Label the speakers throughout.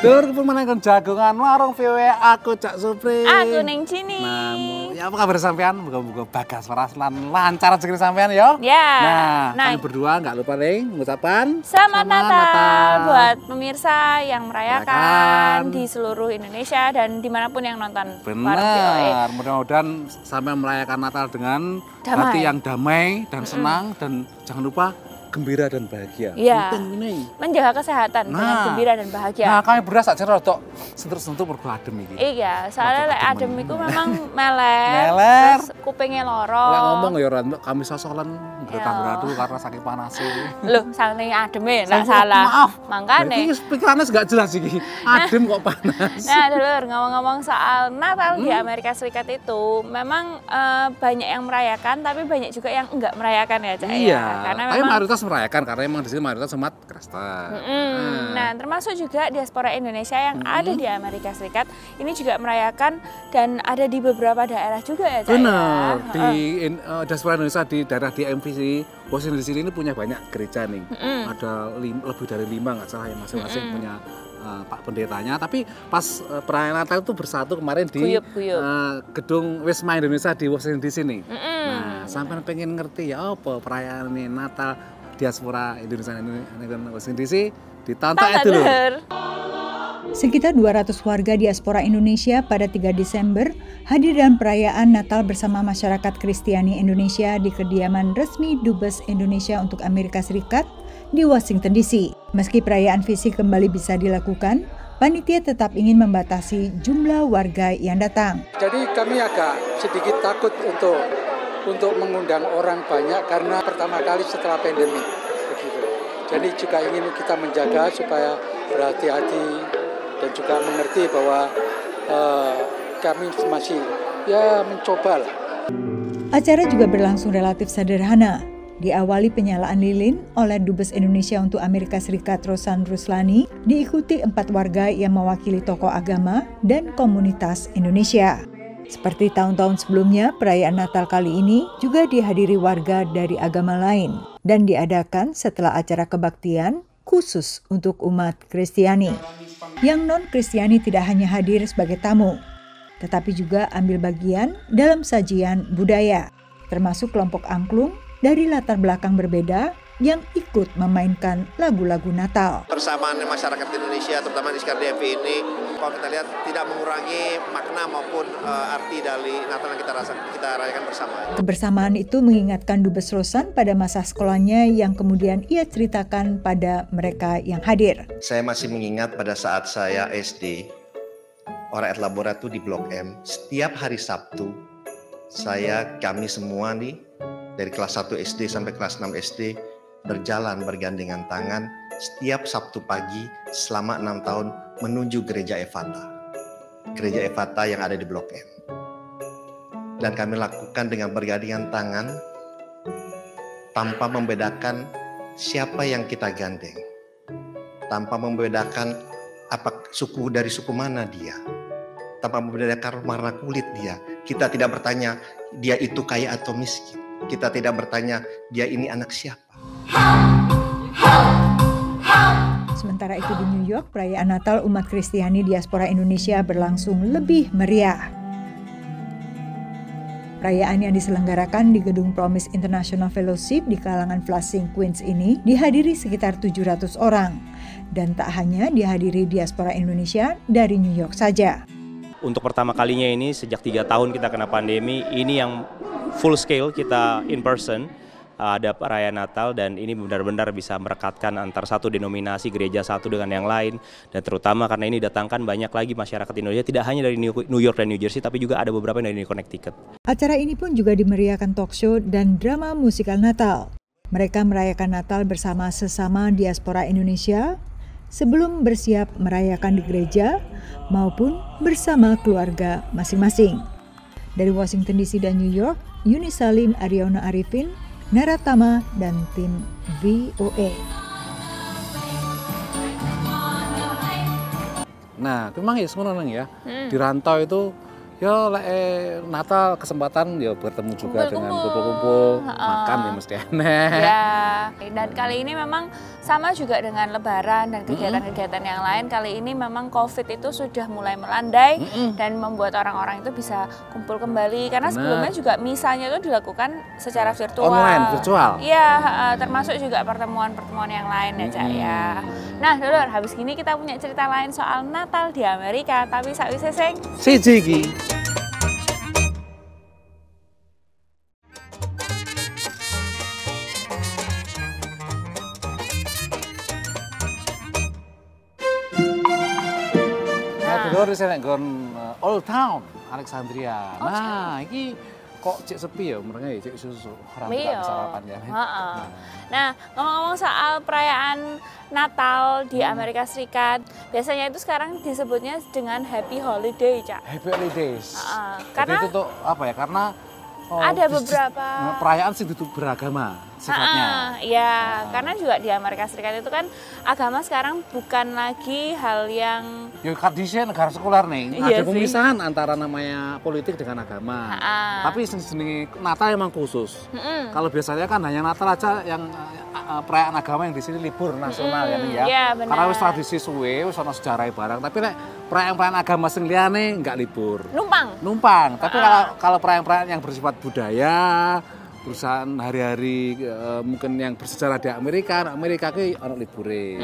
Speaker 1: Dur kepemenangkan jagongan warung VW aku Cak Supri.
Speaker 2: Aku Ning Cini.
Speaker 1: Nah, ya apa kabar sampean? Moga-moga bagas waras lan lancar rezeki sampean ya.
Speaker 2: Ya.
Speaker 1: Nah, kami berdua nggak lupa nih mengucapkan
Speaker 2: Selamat Natal buat pemirsa yang merayakan di seluruh Indonesia dan dimanapun yang nonton.
Speaker 1: Benar, mudah-mudahan sampai merayakan Natal dengan hati yang damai dan senang dan jangan lupa gembira dan bahagia.
Speaker 2: Iya.
Speaker 1: Penting ini.
Speaker 2: Menjaga kesehatan dengan gembira dan bahagia.
Speaker 1: Nah, kami beras aja rodok sentuh-sentuh mergo adem iki.
Speaker 2: Iya, soalnya lek adem iku memang meler. Terus kupingnya loro.
Speaker 1: Lek ngomong ya ora kami sosolan bertanggung karena saking panas.
Speaker 2: Loh, saking ademe enggak salah.
Speaker 1: Maaf.
Speaker 2: Makane.
Speaker 1: Iki pikirannya enggak jelas iki. Adem kok panas.
Speaker 2: Nah, dulur, ngomong-ngomong soal Natal di Amerika Serikat itu memang banyak yang merayakan tapi banyak juga yang enggak merayakan ya, Cak.
Speaker 1: Iya.
Speaker 2: Karena
Speaker 1: tapi
Speaker 2: memang
Speaker 1: mayoritas merayakan karena memang di sini mayoritas umat Kristen.
Speaker 2: Nah, termasuk juga diaspora Indonesia yang ada di Amerika Serikat ini juga merayakan dan ada di beberapa daerah juga ya, Cak.
Speaker 1: Benar. Di diaspora Indonesia di daerah DMV Washington DC ini punya banyak gereja nih. Ada lebih dari 5 nggak salah ya, masing-masing punya Pak Pendetanya. Tapi pas perayaan Natal itu bersatu kemarin di gedung Wisma Indonesia di Washington DC nih. Nah, sampai pengen ngerti ya apa perayaan ini Natal diaspora Indonesia Washington DC ditonton dulu.
Speaker 3: Sekitar 200 warga diaspora Indonesia pada 3 Desember hadir dalam perayaan Natal bersama masyarakat Kristiani Indonesia di kediaman resmi Dubes Indonesia untuk Amerika Serikat di Washington DC. Meski perayaan fisik kembali bisa dilakukan, panitia tetap ingin membatasi jumlah warga yang datang.
Speaker 4: Jadi kami agak sedikit takut untuk mengundang orang banyak karena pertama kali setelah pandemi begitu. Jadi juga ingin kita menjaga supaya berhati-hati dan juga mengerti bahwa kami masih mencoba lah.
Speaker 3: Acara juga berlangsung relatif sederhana. Diawali penyalaan lilin oleh Dubes Indonesia untuk Amerika Serikat Rosan Ruslani, diikuti 4 warga yang mewakili tokoh agama dan komunitas Indonesia. Seperti tahun-tahun sebelumnya, perayaan Natal kali ini juga dihadiri warga dari agama lain dan diadakan setelah acara kebaktian khusus untuk umat Kristiani. Yang non-Kristiani tidak hanya hadir sebagai tamu, tetapi juga ambil bagian dalam sajian budaya, termasuk kelompok angklung dari latar belakang berbeda yang ikut memainkan lagu-lagu Natal.
Speaker 5: Persamaan masyarakat Indonesia, terutama di sekitar DMV ini, kalau kita lihat tidak mengurangi makna maupun arti dari Natal yang kita rayakan bersama. Kebersamaan
Speaker 3: itu mengingatkan Dubes Rosan pada masa sekolahnya yang kemudian ia ceritakan pada mereka yang hadir.
Speaker 5: Saya masih mengingat pada saat saya SD, Ora et Labora itu di Blok M, setiap hari Sabtu, kami semua nih, dari kelas 1 SD sampai kelas 6 SD, berjalan bergandengan tangan setiap Sabtu pagi selama 6 tahun menuju Gereja Efata. Gereja Efata yang ada di Blok M. Dan kami lakukan dengan bergandengan tangan tanpa membedakan siapa yang kita gandeng. Tanpa membedakan dari suku mana dia. Tanpa membedakan warna kulit dia. Kita tidak bertanya dia itu kaya atau miskin. Kita tidak bertanya dia ini anak siapa.
Speaker 3: Sementara itu di New York, perayaan Natal umat Kristiani diaspora Indonesia berlangsung lebih meriah. Perayaan yang diselenggarakan di gedung Promise International Fellowship di kalangan Flushing, Queens ini dihadiri sekitar 700 orang. Dan tak hanya dihadiri diaspora Indonesia dari New York saja.
Speaker 6: Untuk pertama kalinya ini sejak 3 tahun kita kena pandemi, ini yang full scale kita in person. Ada perayaan Natal dan ini benar-benar bisa merekatkan antar satu denominasi gereja satu dengan yang lain, dan terutama karena ini datangkan banyak lagi masyarakat Indonesia tidak hanya dari New York dan New Jersey tapi juga ada beberapa dari Connecticut.
Speaker 3: Acara ini pun juga dimeriahkan talk show dan drama musikal Natal. Mereka merayakan Natal bersama sesama diaspora Indonesia sebelum bersiap merayakan di gereja maupun bersama keluarga masing-masing. Dari Washington DC dan New York, Yuni Salim, Ariona Arifin, Naratama, dan tim VOA.
Speaker 1: Nah, memang ya sebenarnya ya, di rantau itu Ya Natal kesempatan ya bertemu juga dengan kumpul-kumpul, makan ya mesti enak.
Speaker 2: Ya, dan kali ini memang sama juga dengan Lebaran dan kegiatan-kegiatan yang lain. Kali ini memang COVID itu sudah mulai melandai dan membuat orang-orang itu bisa kumpul kembali. Karena sebelumnya juga misanya itu dilakukan secara virtual.
Speaker 1: Online, virtual.
Speaker 2: Iya, termasuk juga pertemuan-pertemuan yang lain ya Cak ya. Nah, Dulur, habis gini kita punya cerita lain soal Natal di Amerika. Tapi sakwise sing
Speaker 1: siji iki. Dulur saya nggon Old Town Alexandria. Nah, iki kok cek sepi ya, mereka cek susu, orang tidak sarapan ya.
Speaker 2: Nah, ngomong-ngomong soal perayaan Natal di Amerika Serikat, biasanya itu sekarang disebutnya dengan Happy Holiday, Cak.
Speaker 1: Happy Holidays.
Speaker 2: Karena
Speaker 1: itu tuh apa ya? Karena
Speaker 2: ada beberapa
Speaker 1: perayaan sih itu beragama sifatnya.
Speaker 2: Iya, karena juga di Amerika Serikat itu kan agama sekarang bukan lagi hal yang
Speaker 1: ya kadisnya negara sekuler nih.
Speaker 2: Iya
Speaker 1: ada pemisahan antara namanya politik dengan agama. Tapi seni Natal emang khusus. Kalau biasanya kan hanya Natal aja yang perayaan agama yang di sini libur nasional ya.
Speaker 2: Iya,
Speaker 1: karena wis tradisi suwe, wis ana sejarah barang. Tapi nek perayaan agama sing liyane enggak libur. Numpang. Tapi kalau perayaan yang bersifat budaya, perusahaan hari-hari mungkin yang bersejarah di Amerika ki ana libure.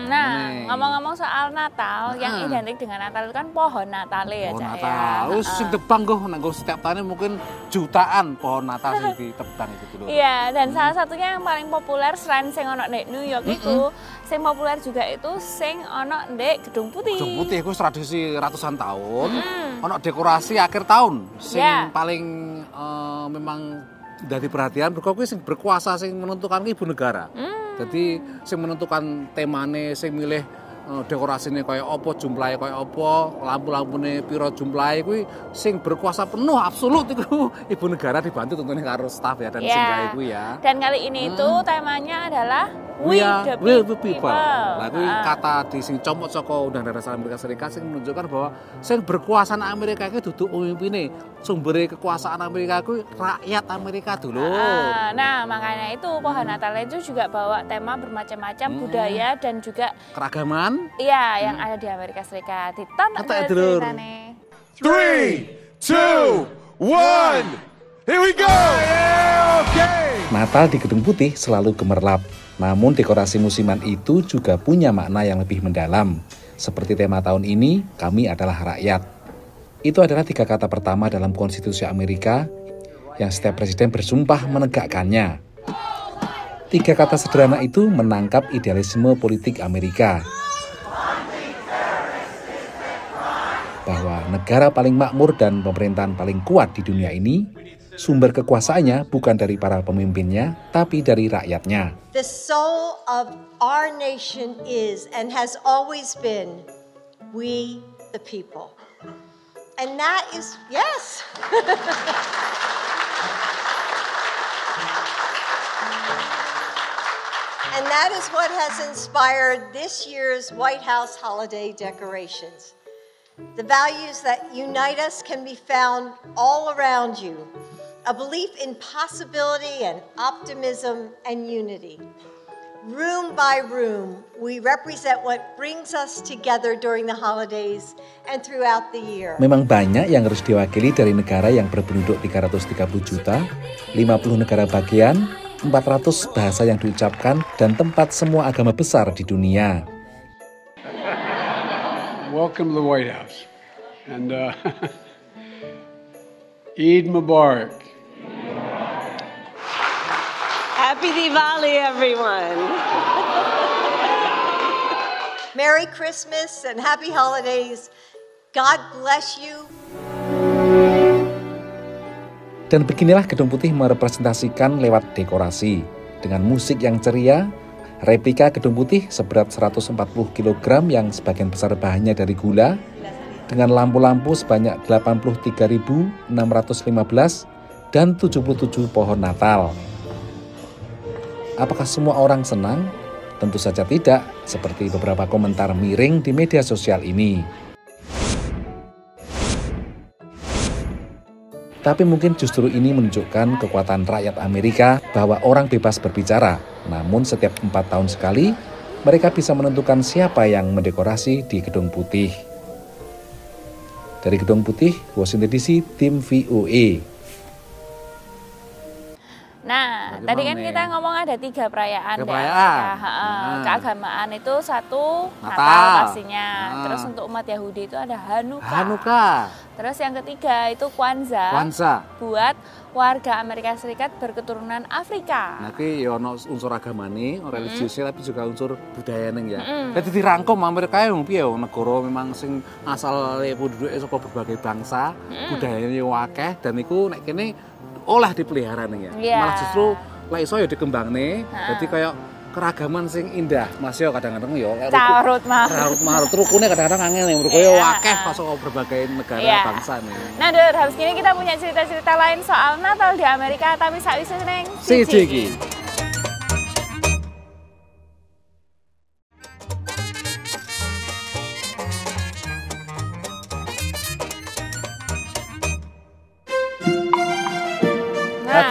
Speaker 2: Nah, ngomong-ngomong soal Natal, yang identik dengan Natal itu kan pohon Natal ya, Cak.
Speaker 1: Pohon Natal. Wis sing tebang kok setiap tahun mungkin jutaan pohon Natal sing ditebang gitu loh.
Speaker 2: Iya, dan salah satunya yang paling populer selain sing ono di New York itu, sing populer juga itu sing ono di Gedung Putih.
Speaker 1: Gedung Putih itu tradisi ratusan tahun. Ono dekorasi akhir tahun sing paling memang dari perhatian berkuwi sing berkuasa sing menentukan ibu negara. Jadi sing menentukan temane, sing milih dekorasine kaya apa, jumlahe kaya apa, lampu-lampune pira jumlahe kuwi sing berkuasa penuh absolut iku ibu negara dibantu tentunya karo staf ya dan sing gawe kuwi ya.
Speaker 2: Dan kali ini itu temanya adalah
Speaker 1: We the people. Lah kuwi kata di sing comot saka Undang-Undang Dasar Amerika Serikat sing menunjukkan bahwa sing berkuasaan Amerika iki duduk pemimpine. Sumbere kekuasaan Amerika kuwi rakyat Amerika dulu.
Speaker 2: Nah, makanya itu pohon Natal itu juga bawa tema bermacam-macam budaya dan juga
Speaker 1: keragaman.
Speaker 2: Iya, yang ada di Amerika Serikat. Ditonton ceritane.
Speaker 7: 3, 2, 1. Here we go.
Speaker 1: Natal di Gedung Putih selalu gemerlap. Namun dekorasi musiman itu juga punya makna yang lebih mendalam. Seperti tema tahun ini, kami adalah rakyat. Itu adalah 3 kata pertama dalam konstitusi Amerika yang setiap presiden bersumpah menegakkannya. 3 kata sederhana itu menangkap idealisme politik Amerika. Bahwa negara paling makmur dan pemerintahan paling kuat di dunia ini, sumber kekuasaannya bukan dari para pemimpinnya, tapi dari rakyatnya.
Speaker 8: The soul of our nation is and has always been we the people. And that is, yes. And that is what has inspired this year's White House holiday decorations. The values that unite us can be found all around you. A belief in possibility and optimism and unity. Room by room, we represent what brings us together during the holidays and throughout the year.
Speaker 1: Memang banyak yang harus diwakili dari negara yang berpenduduk 330 juta, 50 negara bagian, 400 bahasa yang diucapkan, dan tempat semua agama besar di dunia.
Speaker 9: Welcome to the White House. And Eid Mubarak.
Speaker 10: Happy Diwali, everyone.
Speaker 8: Merry Christmas and happy holidays. God bless you.
Speaker 1: Dan beginilah Gedung Putih merepresentasikan lewat dekorasi. Dengan musik yang ceria, replika Gedung Putih seberat 140 kg yang sebagian besar bahannya dari gula, dengan lampu-lampu sebanyak 83.615 dan 77 pohon Natal. Apakah semua orang senang? Tentu saja tidak, seperti beberapa komentar miring di media sosial ini. Tapi mungkin justru ini menunjukkan kekuatan rakyat Amerika bahwa orang bebas berbicara. Namun setiap 4 tahun sekali, mereka bisa menentukan siapa yang mendekorasi di Gedung Putih. Dari Gedung Putih, Washington DC, tim VOA.
Speaker 2: Nah, tadi kan kita ngomong ada 3 perayaan. Keagamaan itu 1 Natal pastinya. Terus untuk umat Yahudi itu ada Hanukkah. Terus yang ketiga itu Kwanzaa. Buat warga Amerika Serikat berketurunan Afrika.
Speaker 1: Nah, iki ya ono unsur agamane, religiusnya tapi juga unsur budayane ya. Jadi dirangkum Amerika yang piye negara memang sing asal penduduknya saka berbagai bangsa, budayane akeh dan iku nek kene olah dipelihara nih ya. Malah justru lek iso ya dikembangne. Dadi kayak keragaman sing indah. Mas yo kadang-kadang yo
Speaker 2: carut
Speaker 1: marut rukune kadang-kadang angel yang mergo yo akeh pas berbagai negara bangsa nih.
Speaker 2: Nah, Dur, habis ini kita punya cerita-cerita lain soal Natal di Amerika tapi sakwise ning
Speaker 1: siji iki.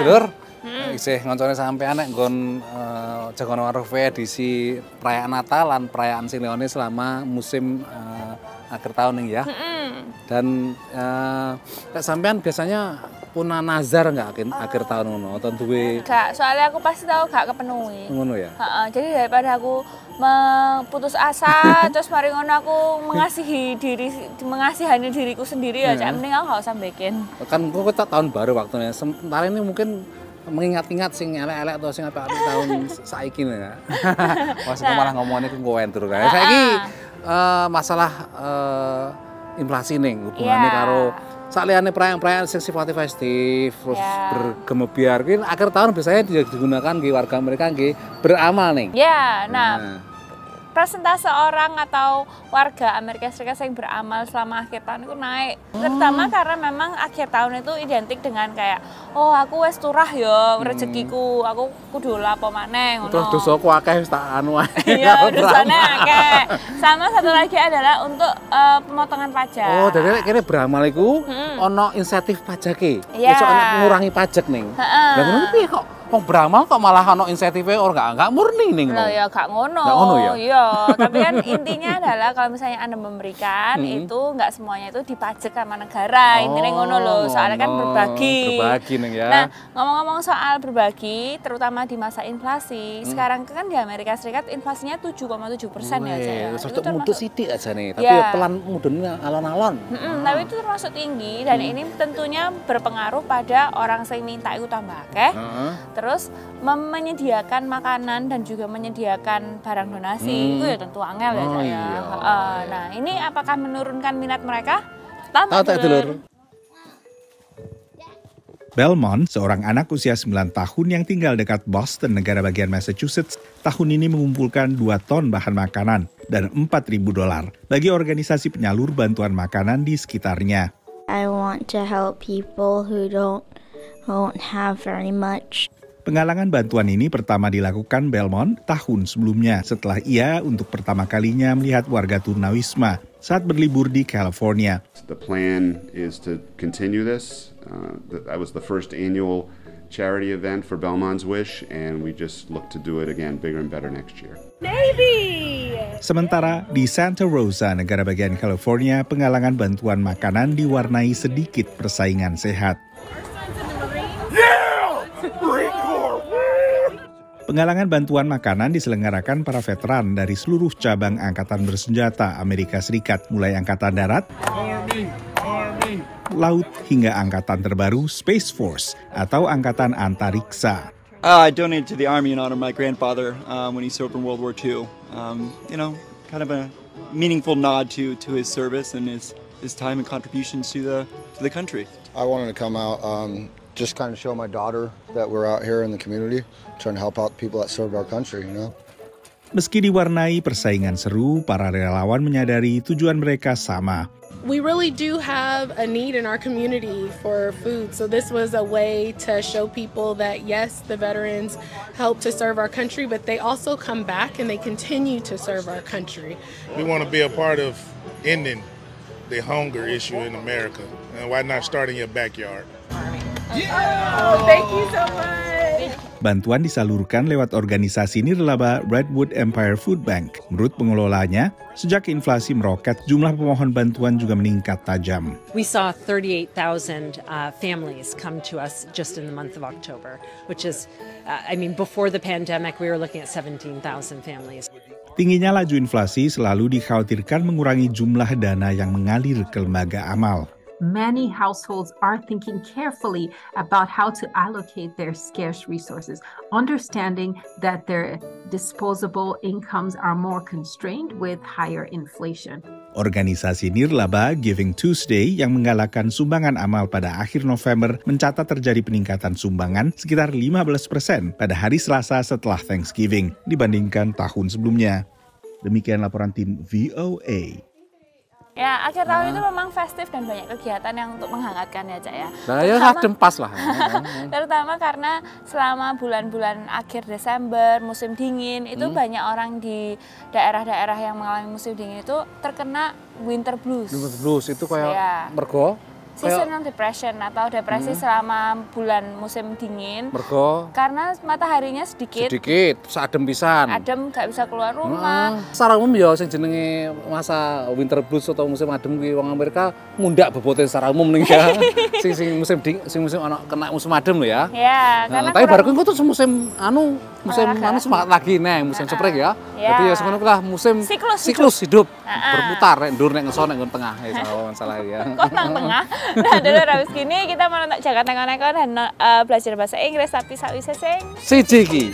Speaker 1: Dulur, isih ngoncone sampean nek nggon Jagoan Warung edisi perayaan Natal lan perayaan Sileone selama musim akhir tahun nih ya. Dan sampean biasanya puna nazar nggak akhir tahun ngono atau duwe?
Speaker 2: Gak, soalnya aku pasti tahu gak kepenuhi.
Speaker 1: Ngono ya.
Speaker 2: Jadi daripada aku putus asa terus mari ngono aku mengasihani diriku sendiri ya, mending aku gak usah bikin.
Speaker 1: Kan kita tahun baru waktunya. Sementara ini mungkin mengingat-ingat sing elek-elek atau sing apik tahun saiki ya. Wes malah ngomongane ku ngowen terus kae. Saiki masalah inflasi ning hubungannya karo saliyane perayaan-perayaan sing sifatnya festif, terus bergemebiar. Ki akhir tahun biasanya digunakan nggih warga mereka nggih beramal nih.
Speaker 2: Ya, nah persentase orang atau warga Amerika Serikat yang beramal selama akhir tahun itu naik. Terutama karena memang akhir tahun itu identik dengan kayak, oh aku wes turah ya rezekiku, aku kudu lapo maneh ngono.
Speaker 1: Terus dosaku akeh wis tak anu ae.
Speaker 2: Iya, dosane akeh. Sama satu lagi adalah untuk pemotongan pajak.
Speaker 1: Oh, jadi kene beramal iku ono insentif pajake.
Speaker 2: Iya.
Speaker 1: Iso ngurangi pajak ning. Lah ngono piye kok? Wong beramal kok malah ono insentifnya orang enggak murni ning lho.
Speaker 2: Ya gak ngono.
Speaker 1: Ya?
Speaker 2: Iya, tapi kan intinya adalah kalau misalnya Anda memberikan itu enggak semuanya itu dipajak sama negara. Intinya ngono loh. Soalnya kan berbagi.
Speaker 1: Berbagi ning ya.
Speaker 2: Nah, ngomong-ngomong soal berbagi, terutama di masa inflasi, sekarang kan di Amerika Serikat inflasinya 7,7% ya, Cak.
Speaker 1: Itu termasuk sithik aja nih, tapi pelan mudune alon-alon.
Speaker 2: Tapi itu termasuk tinggi dan ini tentunya berpengaruh pada orang yang minta itu tambah akeh. Terus menyediakan makanan dan juga menyediakan barang donasi itu ya tentu angel ya, Cak ya. Nah, ini apakah menurunkan minat mereka?
Speaker 1: Tahu dulur.
Speaker 11: Belmont, seorang anak usia 9 tahun yang tinggal dekat Boston, negara bagian Massachusetts, tahun ini mengumpulkan 2 ton bahan makanan dan $4.000 bagi organisasi penyalur bantuan makanan di sekitarnya.
Speaker 12: I want to help people who don't have very much.
Speaker 11: Penggalangan bantuan ini pertama dilakukan Belmont tahun sebelumnya setelah ia untuk pertama kalinya melihat warga tunawisma saat berlibur di California.
Speaker 13: The plan is to continue this. That was the first annual charity event for Belmont's Wish, and we just look to do it again bigger and better next year.
Speaker 11: Sementara di Santa Rosa, negara bagian California, penggalangan bantuan makanan diwarnai sedikit persaingan sehat. Penggalangan bantuan makanan diselenggarakan para veteran dari seluruh cabang angkatan bersenjata Amerika Serikat, mulai Angkatan Darat, Laut, hingga Angkatan terbaru Space Force atau Angkatan Antariksa.
Speaker 14: I donated to the Army in honor of my grandfather when he served in World War II. Kind of a meaningful nod to his service and his time and contributions to the country.
Speaker 15: I wanted to come out just kind of show my daughter that we're out here in the community trying to help out people that served our country, you know.
Speaker 11: Meski diwarnai persaingan seru, para relawan menyadari tujuan mereka sama.
Speaker 16: We really do have a need in our community for food. So this was a way to show people that yes, the veterans help to serve our country, but they also come back and they continue to serve our country.
Speaker 17: We want to be a part of ending the hunger issue in America. And why not start in your backyard?
Speaker 16: Oh, thank you so much.
Speaker 11: Bantuan disalurkan lewat organisasi nirlaba Redwood Empire Food Bank. Menurut pengelolanya, sejak inflasi meroket, jumlah pemohon bantuan juga meningkat tajam.
Speaker 17: We saw 38,000 families come to us just in the month of October, which is, before the pandemic, we were looking at 17,000 families.
Speaker 11: Tingginya laju inflasi selalu dikhawatirkan mengurangi jumlah dana yang mengalir ke lembaga amal.
Speaker 18: Many households are thinking carefully about how to allocate their scarce resources, understanding that their disposable incomes are more constrained with higher inflation.
Speaker 11: Organisasi nirlaba Giving Tuesday yang menggalakkan sumbangan amal pada akhir November mencatat terjadi peningkatan sumbangan sekitar 15% pada hari Selasa setelah Thanksgiving dibandingkan tahun sebelumnya. Demikian laporan tim VOA.
Speaker 2: Ya, akhir tahun itu memang festif dan banyak kegiatan yang untuk menghangatkan ya, Cak ya.
Speaker 1: Nah, ya adem pas lah.
Speaker 2: Terutama karena selama bulan-bulan akhir Desember, musim dingin, itu banyak orang di daerah-daerah yang mengalami musim dingin itu terkena winter blues.
Speaker 1: Winter blues itu kayak mergo
Speaker 2: seasonal depression atau depresi selama bulan musim dingin.
Speaker 1: Mergo
Speaker 2: karena mataharinya sedikit
Speaker 1: seadem pisan.
Speaker 2: Adem, gak bisa keluar rumah.
Speaker 1: Secara umum ya sing jenenge masa winter blues atau musim adem ki wong Amerika mundak bebote secara umum ning ya. sing musim ana kena musim adem lho ya.
Speaker 2: Ya, karena
Speaker 1: tapi baru kok tuh musim semangat lagi neng musim spring ya. Jadi ya semono lah musim siklus hidup berputar nek ndur nek ngeso nek tengah ya masalah ya.
Speaker 2: Kok nang tengah? Nah, dulu habis gini kita mau nonton Jakarta Neko-Neko dan belajar bahasa Inggris tapi sakwise sing
Speaker 1: siji iki.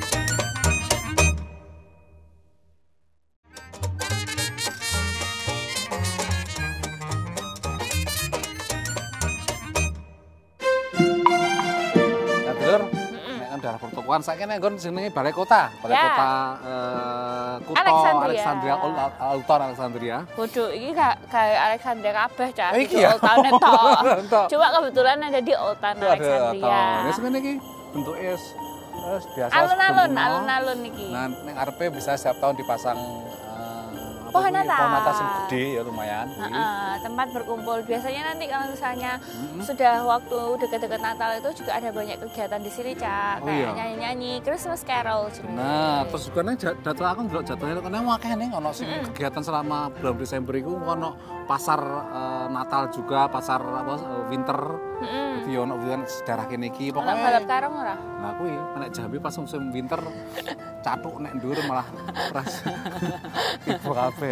Speaker 1: Daerah pertokoan saya kan nggon jenenge Balai Kota Kutha Alexandria Old Town Alexandria.
Speaker 2: Waduh, iki kayak Alexandria kabeh Cak.
Speaker 1: Iki
Speaker 2: Old Town tok. Cuma kebetulan ada di Old Town Alexandria.
Speaker 1: Wis ngene iki bentuke biasa
Speaker 2: alun-alun iki.
Speaker 1: Nah, ning arepe bisa setiap tahun dipasang
Speaker 2: pohon Natal
Speaker 1: yang gede ya lumayan.
Speaker 2: Tempat berkumpul. Biasanya nanti kalau misalnya sudah waktu dekat-dekat Natal itu juga ada banyak kegiatan di sini, Cak. Kayak nyanyi-nyanyi, Christmas Carol.
Speaker 1: Nah, terus juga nih data aku ndelok jadwalnya karena akeh ning ono sing kegiatan selama bulan Desember iku ono pasar Natal juga, pasar winter. Jadi ono sejarah kene iki
Speaker 2: pokoke balap karung ora?
Speaker 1: Nah, kuwi nek Jambi pas musim winter catuk nek ndur malah ras. Ibu kabeh.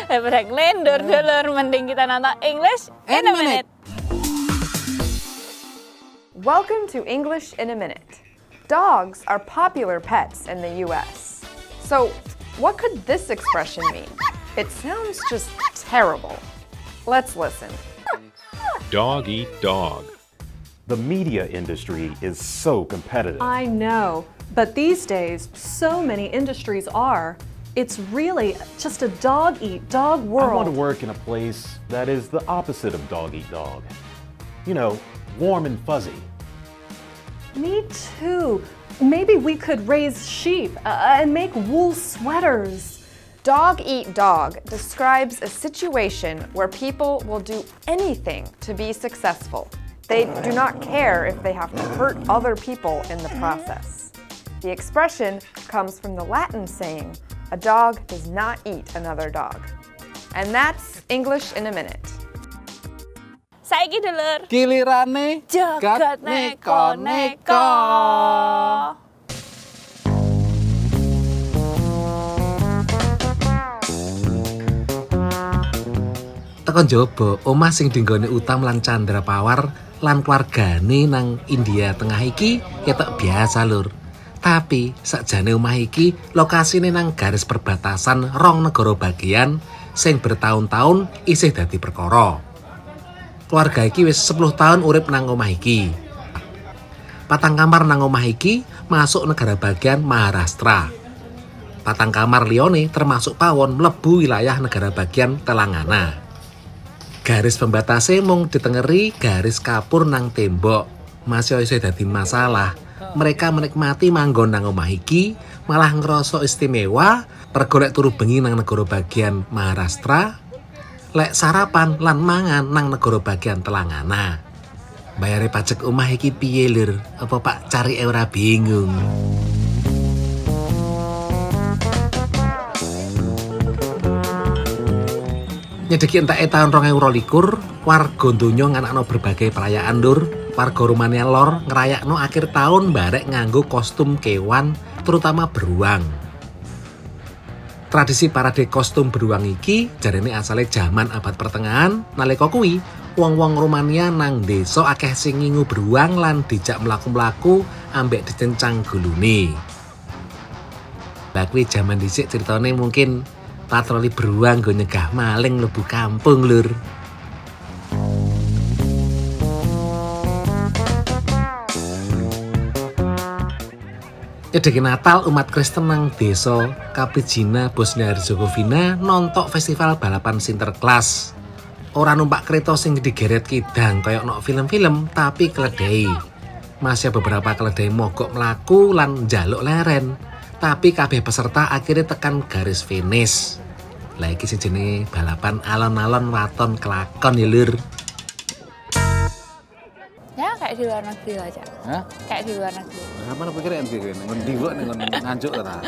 Speaker 2: Break lendur dulur, mending kita nonton English in a minute.
Speaker 19: Welcome to English in a Minute. Dogs are popular pets in the US. So, what could this expression mean? It sounds just terrible. Let's listen.
Speaker 20: Dog eat dog. The media industry is so competitive.
Speaker 21: I know, but these days, so many industries are. It's really just a dog-eat-dog world.
Speaker 20: I want to work in a place that is the opposite of dog-eat-dog. You know, warm and fuzzy.
Speaker 21: Me too. Maybe we could raise sheep and make wool sweaters.
Speaker 19: Dog-eat-dog describes a situation where people will do anything to be successful. They do not care if they have to hurt other people in the process. The expression comes from the Latin saying, "A dog does not eat another dog." And that's English in a Minute.
Speaker 2: Saiki dulur.
Speaker 1: Gilirane
Speaker 2: Jagat Neko-Neko.
Speaker 22: Tekan jaba omah sing dinggone Utam lan Chandra Pawar lan keluargane nang India Tengah iki ketok biasa lur. Tapi sakjane omah iki lokasine nang garis perbatasan rong negara bagian sing bertahun-tahun isih dadi perkara. Keluarga iki wis 10 tahun urip nang omah iki. 4 kamar nang omah iki masuk negara bagian Maharashtra. 4 kamar liyane termasuk pawon mlebu wilayah negara bagian Telangana. Garis pembatasnya mung ditengeri garis kapur nang tembok. Masih isih dadi masalah. Mereka menikmati manggon nang omah iki, malah ngerasa istimewa rego lek turu bengi nang negara bagian Maharashtra, lek sarapan lan mangan nang negara bagian Telangana. Bayare pajak omah iki piye lur? Apa Pak cari ora bingung? Nyedeki entek tahun 2022, warga donya nganakno berbagai perayaan lur. Warga Rumania Lor ngerayakno akhir tahun barek nganggo kostum kewan, terutama beruang. Tradisi parade kostum beruang iki jarene asale jaman abad pertengahan. Nalika kuwi, wong-wong Rumania nang desa akeh sing ngingu beruang lan dijak mlaku-mlaku ambek dicencang gulune. Lah kuwi jaman dhisik ceritane mungkin patroli beruang go nyegah maling mlebu kampung lur. Nyedeki Natal, umat Kristen nang desa Kaprijina, Bosnia Herzegovina nontok festival balapan Sinterklas. Ora numpak kereta sing digeret kidang kaya nok film-film, tapi keledai. Masih beberapa keledai mogok mlaku lan njaluk leren. Tapi kabeh peserta akhirnya tekan garis finish. Lah iki sing jenenge balapan alon-alon waton kelakon ya lur.
Speaker 2: Ya kayak di luar negeri aja.
Speaker 1: Hah?
Speaker 2: Kayak di luar negeri.
Speaker 1: Apa lu pikir endi kene? Ngendi kok ning nganjuk ta?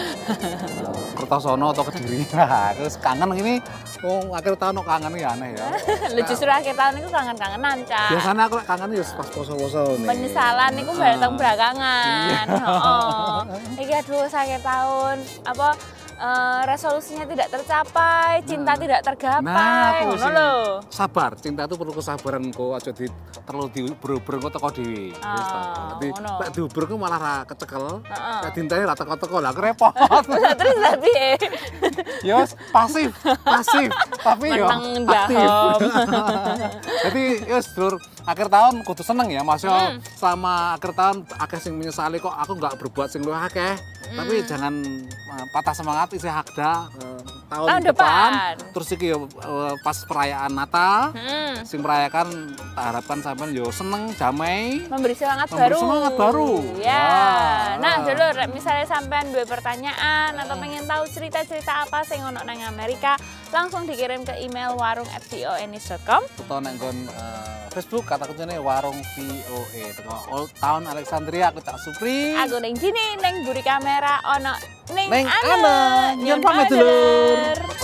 Speaker 1: Kertosono atau Kediri. Nah, terus kangen ini akhir tahun kangen ya aneh ya.
Speaker 2: Lu justru akhir tahun itu kangen-kangenan, Cak.
Speaker 1: Biasanya aku kangen ya pas poso-poso nih.
Speaker 2: Penyesalan niku bareng belakangan. Heeh. Iki aduh akhir tahun apa resolusinya tidak tercapai, cinta tidak tergapai. Ngono lho.
Speaker 1: Sabar, cinta itu perlu kesabaran kok, aja terlalu diuber-uber kok teko dhewe. Wis to. Dadi lek diuber ku malah ra kecekel. Lek dinteni ra teko-teko lah repot.
Speaker 2: Terus lah piye?
Speaker 1: Ya pasif, tapi yo aktif. Jadi ya sedulur akhir tahun kudu seneng ya, Mas yo. Sama akhir tahun akeh sing menyesali kok aku nggak berbuat sing luwih akeh. Tapi jangan patah semangat, isi hakda tahun depan. Terus iki pas perayaan Natal, sing merayakan tak harapkan sampean yo seneng, damai,
Speaker 2: memberi semangat baru. Ya. Nah, dulu misalnya sampean duwe pertanyaan atau pengen tahu cerita-cerita apa sing ono nang Amerika, langsung dikirim ke email warung@voenis.com
Speaker 1: atau nang Facebook kata kuncinya warung VOE. Old Town Alexandria, aku Cak Supri.
Speaker 2: Aku neng Jini, neng buri kamera ono neng
Speaker 1: Ana. Nyon pamit dulur.